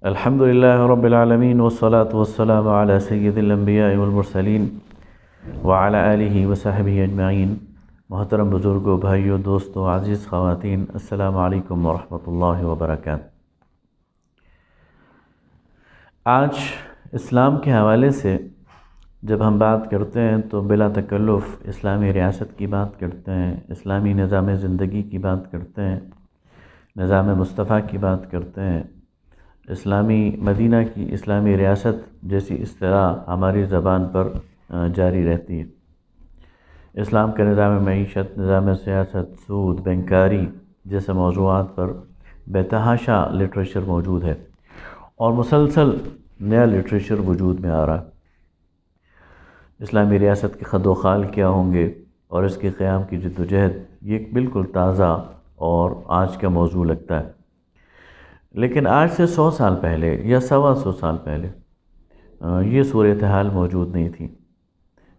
الحمد لله رب العالمين والصلاة والسلام على سید الانبیاء والمرسلین وعلى آلہ وصحبہ اجمعین۔ محترم بزرگوں، بھائیوں، دوستوں، عزیز خواتین، السلام علیکم ورحمۃ اللہ وبرکاتہ۔ آج اسلام کے حوالے سے جب ہم بات کرتے ہیں تو بلا تکلف اسلامی ریاست کی بات کرتے ہیں، اسلامی نظام زندگی کی بات کرتے ہیں، نظام مصطفیٰ کی بات کرتے ہیں، اسلامی مدینہ کی اسلامی ریاست جیسی اصطلاح ہماری زبان پر جاری رہتی ہے۔ اسلام کا نظام معیشت، نظام سیاست، سود، بینکاری جیسے موضوعات پر بے تحاشا لٹریچر موجود ہے اور مسلسل نیا لٹریچر وجود میں آ رہا ہے۔ اسلامی ریاست کے خد و خال کیا ہوں گے اور اس کے قیام کی جد و جہد، یہ بالکل تازہ اور آج کا موضوع لگتا ہے، لیکن آج سے 100 سال پہلے یا 125 سال پہلے یہ صورتحال موجود نہیں تھی،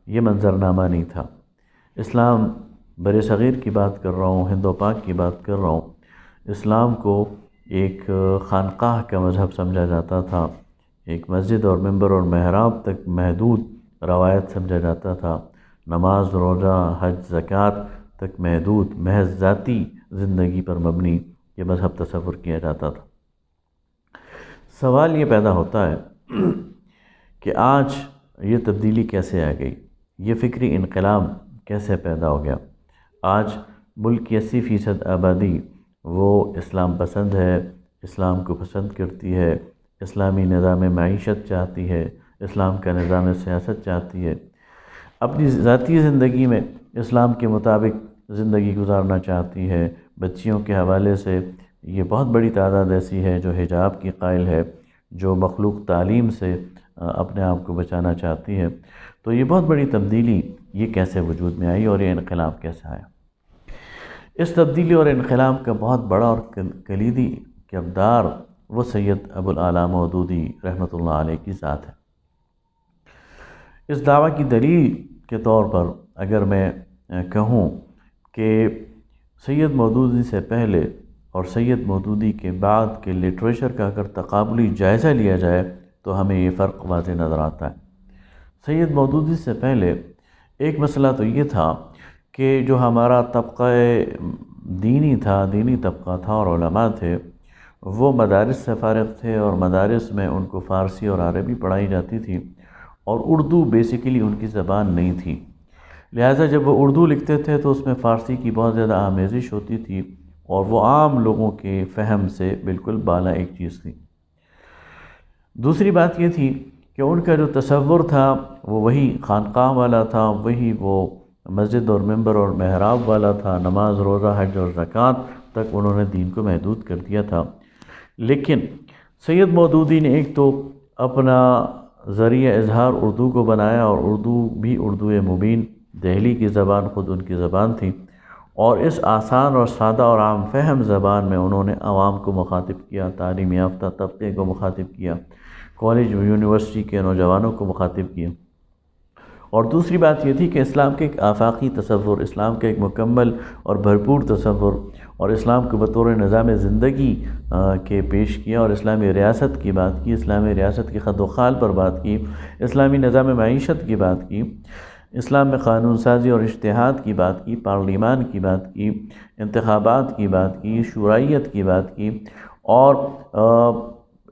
یہ منظرنامہ نہیں تھا۔ اسلام بر صغیر کی بات کر رہا ہوں، ہند و پاک کی بات کر رہا ہوں، اسلام کو ایک خانقاہ کا مذہب سمجھا جاتا تھا، ایک مسجد اور ممبر اور محراب تک محدود روایت سمجھا جاتا تھا، نماز، روزہ، حج، زکوٰۃ تک محدود محض ذاتی زندگی پر مبنی یہ مذہب تصور کیا جاتا تھا۔ سوال یہ پیدا ہوتا ہے کہ آج یہ تبدیلی کیسے آ گئی، یہ فکری انقلاب کیسے پیدا ہو گیا۔ آج ملک کی 80% آبادی وہ اسلام پسند ہے، اسلام کو پسند کرتی ہے، اسلامی نظام معیشت چاہتی ہے، اسلام کا نظام سیاست چاہتی ہے، اپنی ذاتی زندگی میں اسلام کے مطابق زندگی گزارنا چاہتی ہے۔ بچیوں کے حوالے سے یہ بہت بڑی تعداد ایسی ہے جو حجاب کی قائل ہے، جو مخلوق تعلیم سے اپنے آپ کو بچانا چاہتی ہے۔ تو یہ بہت بڑی تبدیلی یہ کیسے وجود میں آئی اور یہ انقلاب کیسے آیا؟ اس تبدیلی اور انقلاب کا بہت بڑا اور کلیدی کردار وہ سید ابو الاعلیٰ مودودی رحمۃ اللہ علیہ کی ذات ہے۔ اس دعویٰ کی دلیل کے طور پر اگر میں کہوں کہ سید مودودی سے پہلے اور سید مودودی کے بعد کے لٹریچر کا اگر تقابلی جائزہ لیا جائے تو ہمیں یہ فرق واضح نظر آتا ہے۔ سید مودودی سے پہلے ایک مسئلہ تو یہ تھا کہ جو ہمارا طبقہ دینی تھا، دینی طبقہ تھا اور علماء تھے، وہ مدارس سے فارغ تھے اور مدارس میں ان کو فارسی اور عربی پڑھائی جاتی تھی اور اردو بیسیکلی ان کی زبان نہیں تھی، لہٰذا جب وہ اردو لکھتے تھے تو اس میں فارسی کی بہت زیادہ آمیزش ہوتی تھی اور وہ عام لوگوں کے فہم سے بالکل بالا ایک چیز تھی۔ دوسری بات یہ تھی کہ ان کا جو تصور تھا وہ وہی خانقاہ والا تھا، وہی وہ مسجد اور ممبر اور محراب والا تھا، نماز، روزہ، حج اور زکوٰۃ تک انہوں نے دین کو محدود کر دیا تھا۔ لیکن سید مودودی نے ایک تو اپنا ذریعہ اظہار اردو کو بنایا اور اردو بھی اردو مبین، دہلی کی زبان خود ان کی زبان تھی، اور اس آسان اور سادہ اور عام فہم زبان میں انہوں نے عوام کو مخاطب کیا، تعلیم یافتہ طبقے کو مخاطب کیا، کالج یونیورسٹی کے نوجوانوں کو مخاطب کیا۔ اور دوسری بات یہ تھی کہ اسلام کے ایک آفاقی تصور، اسلام کے ایک مکمل اور بھرپور تصور اور اسلام کو بطور نظام زندگی کے پیش کیا اور اسلامی ریاست کی بات کی، اسلامی ریاست کے خد و خال پر بات کی، اسلامی نظام معیشت کی بات کی، اسلام میں قانون سازی اور اجتہاد کی بات کی، پارلیمان کی بات کی، انتخابات کی بات کی، شورائیت کی بات کی، اور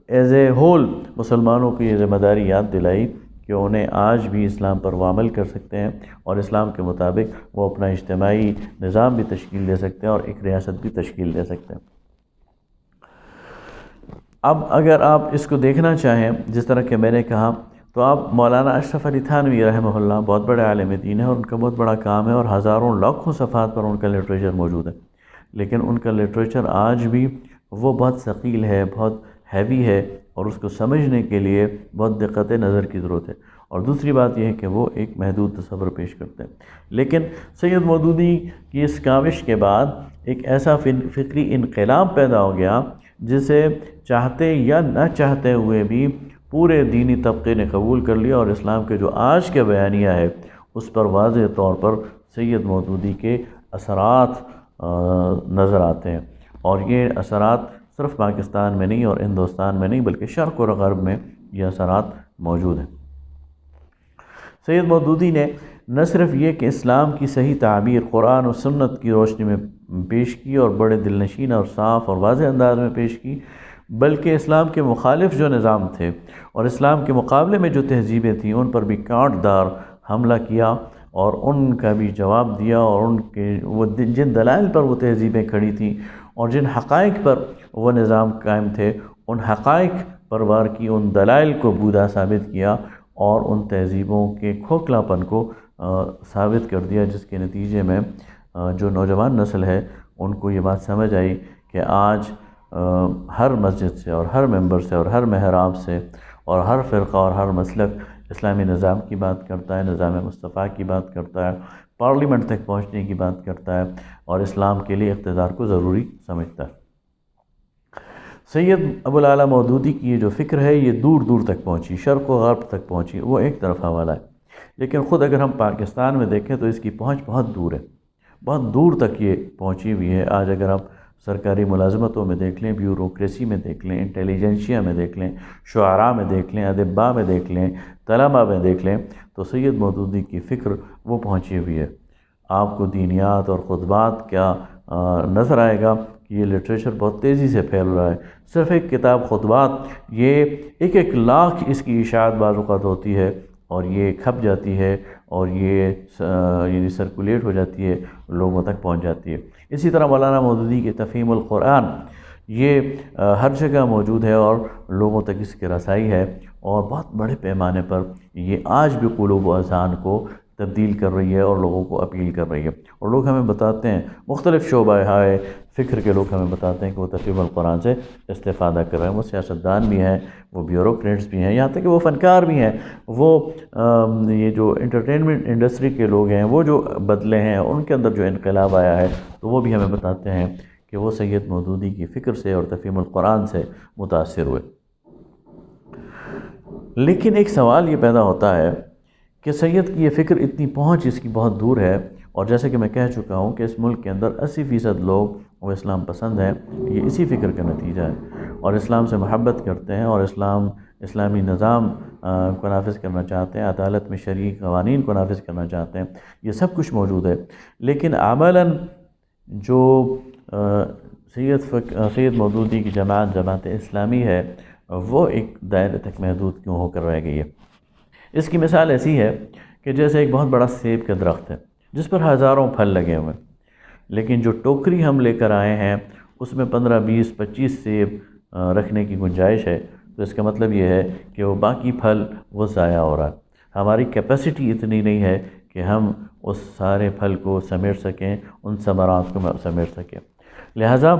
ایز اے ہول مسلمانوں کو یہ ذمہ داری یاد دلائی کہ انہیں آج بھی اسلام پر وہ عمل کر سکتے ہیں اور اسلام کے مطابق وہ اپنا اجتماعی نظام بھی تشکیل دے سکتے ہیں اور ایک ریاست بھی تشکیل دے سکتے ہیں۔ اب اگر آپ اس کو دیکھنا چاہیں جس طرح کہ میں نے کہا، تو آپ مولانا اشرف علی تھانوی رحمہ اللہ بہت بڑے عالم دین ہیں اور ان کا بہت بڑا کام ہے اور ہزاروں لاکھوں صفحات پر ان کا لٹریچر موجود ہے، لیکن ان کا لٹریچر آج بھی وہ بہت ثقیل ہے، بہت ہیوی ہے اور اس کو سمجھنے کے لیے بہت دقت نظر کی ضرورت ہے۔ اور دوسری بات یہ ہے کہ وہ ایک محدود تصور پیش کرتے ہیں۔ لیکن سید مودودی کی اس کاوش کے بعد ایک ایسا فکری انقلاب پیدا ہو گیا جسے چاہتے یا نہ چاہتے ہوئے بھی پورے دینی طبقے نے قبول کر لیا، اور اسلام کے جو آج کے بیانیہ ہے اس پر واضح طور پر سید مودودی کے اثرات نظر آتے ہیں، اور یہ اثرات صرف پاکستان میں نہیں اور ہندوستان میں نہیں بلکہ شرق اور غرب میں یہ اثرات موجود ہیں۔ سید مودودی نے نہ صرف یہ کہ اسلام کی صحیح تعبیر قرآن و سنت کی روشنی میں پیش کی اور بڑے دلنشین اور صاف اور واضح انداز میں پیش کی، بلکہ اسلام کے مخالف جو نظام تھے اور اسلام کے مقابلے میں جو تہذیبیں تھیں ان پر بھی کانٹ دار حملہ کیا اور ان کا بھی جواب دیا، اور ان کے وہ جن دلائل پر وہ تہذیبیں کھڑی تھیں اور جن حقائق پر وہ نظام قائم تھے ان حقائق پر وار کی، ان دلائل کو بودا ثابت کیا اور ان تہذیبوں کے کھوکھلاپن کو ثابت کر دیا، جس کے نتیجے میں جو نوجوان نسل ہے ان کو یہ بات سمجھ آئی کہ آج ہر مسجد سے اور ہر ممبر سے اور ہر محراب سے اور ہر فرقہ اور ہر مسلک اسلامی نظام کی بات کرتا ہے، نظام مصطفیٰ کی بات کرتا ہے، پارلیمنٹ تک پہنچنے کی بات کرتا ہے اور اسلام کے لیے اقتدار کو ضروری سمجھتا ہے۔ سید ابوالعالیٰ مودودی کی یہ جو فکر ہے یہ دور دور تک پہنچی، شرق و غرب تک پہنچی، وہ ایک طرف حوالہ ہے، لیکن خود اگر ہم پاکستان میں دیکھیں تو اس کی پہنچ بہت دور ہے، بہت دور تک یہ پہنچی ہوئی ہے۔ آج اگر آپ سرکاری ملازمتوں میں دیکھ لیں، بیوروکریسی میں دیکھ لیں، انٹیلیجنشیا میں دیکھ لیں، شعراء میں دیکھ لیں، ادباء میں دیکھ لیں، طلباء میں دیکھ لیں، تو سید مودودی کی فکر وہ پہنچی ہوئی ہے۔ آپ کو دینیات اور خطبات کیا نظر آئے گا کہ یہ لٹریچر بہت تیزی سے پھیل رہا ہے۔ صرف ایک کتاب خطبات، یہ ایک لاکھ اس کی اشاعت بعض اوقات ہوتی ہے اور یہ کھپ جاتی ہے اور یہ یعنی سرکولیٹ ہو جاتی ہے، لوگوں تک پہنچ جاتی ہے۔ اسی طرح مولانا مودودی کی تفہیم القرآن یہ ہر جگہ موجود ہے اور لوگوں تک اس کی رسائی ہے، اور بہت بڑے پیمانے پر یہ آج بھی قلوب و اذہان کو تبدیل کر رہی ہے اور لوگوں کو اپیل کر رہی ہے۔ اور لوگ ہمیں بتاتے ہیں، مختلف شعبہ فکر کے لوگ ہمیں بتاتے ہیں کہ وہ تفہیم القرآن سے استفادہ کر رہے ہیں۔ وہ سیاستدان بھی ہیں، وہ بیوروکریٹس بھی ہیں، یہاں تک کہ وہ فنکار بھی ہیں، وہ یہ جو انٹرٹینمنٹ انڈسٹری کے لوگ ہیں وہ جو بدلے ہیں، ان کے اندر جو انقلاب آیا ہے تو وہ بھی ہمیں بتاتے ہیں کہ وہ سید مودودی کی فکر سے اور تفہیم القرآن سے متاثر ہوئے۔ لیکن ایک سوال یہ پیدا ہوتا ہے کہ سید کی یہ فکر اتنی پہنچ اس کی بہت دور ہے، اور جیسے کہ میں کہہ چکا ہوں کہ اس ملک کے اندر 80% لوگ وہ اسلام پسند ہیں، یہ اسی فکر کا نتیجہ ہے، اور اسلام سے محبت کرتے ہیں اور اسلامی نظام کو نافذ کرنا چاہتے ہیں، عدالت میں شرعی قوانین کو نافذ کرنا چاہتے ہیں، یہ سب کچھ موجود ہے۔ لیکن عملاً جو سید مودودی کی جماعت اسلامی ہے وہ ایک دائرے تک محدود کیوں ہو کر رہ گئی ہے۔ اس کی مثال ایسی ہے کہ جیسے ایک بہت بڑا سیب کا درخت ہے جس پر ہزاروں پھل لگے ہوئے ہیں، لیکن جو ٹوکری ہم لے کر آئے ہیں اس میں 15 20 25 سیب رکھنے کی گنجائش ہے، تو اس کا مطلب یہ ہے کہ وہ باقی پھل وہ ضائع ہو رہا ہے۔ ہماری کیپیسٹی اتنی نہیں ہے کہ ہم اس سارے پھل کو سمیٹ سکیں، ان ثمرات کو سمیٹ سکیں۔ لہٰذا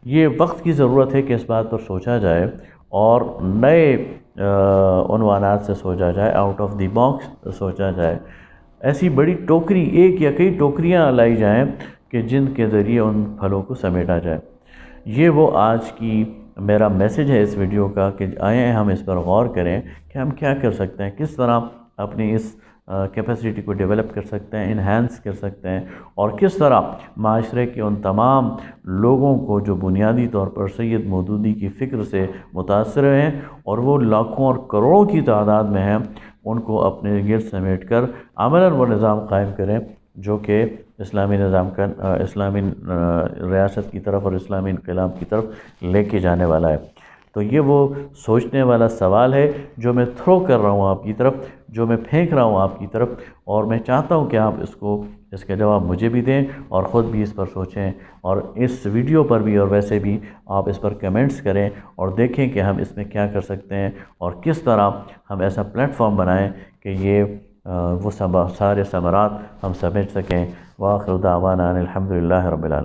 یہ وقت کی ضرورت ہے کہ اس بات پر سوچا جائے اور نئے عنوانات سے سوچا جائے، آؤٹ آف دی باکس سوچا جائے، ایسی بڑی ٹوکری، ایک یا کئی ٹوکریاں لائی جائیں کہ جن کے ذریعے ان پھلوں کو سمیٹا جائے۔ یہ وہ آج کی میرا میسج ہے اس ویڈیو کا کہ آئیں ہم اس پر غور کریں کہ ہم کیا کر سکتے ہیں، کس طرح اپنی اس کیپیسٹی کو ڈیولپ کر سکتے ہیں، انہینس کر سکتے ہیں، اور کس طرح معاشرے کے ان تمام لوگوں کو جو بنیادی طور پر سید مودودی کی فکر سے متاثر ہیں اور وہ لاکھوں اور کروڑوں کی تعداد میں ہیں، ان کو اپنے گرد سمیٹ کر عملاً وہ نظام قائم کریں جو کہ اسلامی نظام کا اسلامی ریاست کی طرف اور اسلامی انقلاب کی طرف لے کے جانے والا ہے۔ تو یہ وہ سوچنے والا سوال ہے جو میں تھرو کر رہا ہوں آپ کی طرف، جو میں پھینک رہا ہوں آپ کی طرف، اور میں چاہتا ہوں کہ آپ اس کا جواب مجھے بھی دیں اور خود بھی اس پر سوچیں، اور اس ویڈیو پر بھی اور ویسے بھی آپ اس پر کمنٹس کریں اور دیکھیں کہ ہم اس میں کیا کر سکتے ہیں اور کس طرح ہم ایسا پلیٹ فارم بنائیں کہ یہ وہ سارے ثمرات ہم سمجھ سکیں۔ وآخر دعوانا ان الحمد للہ رب العالمین۔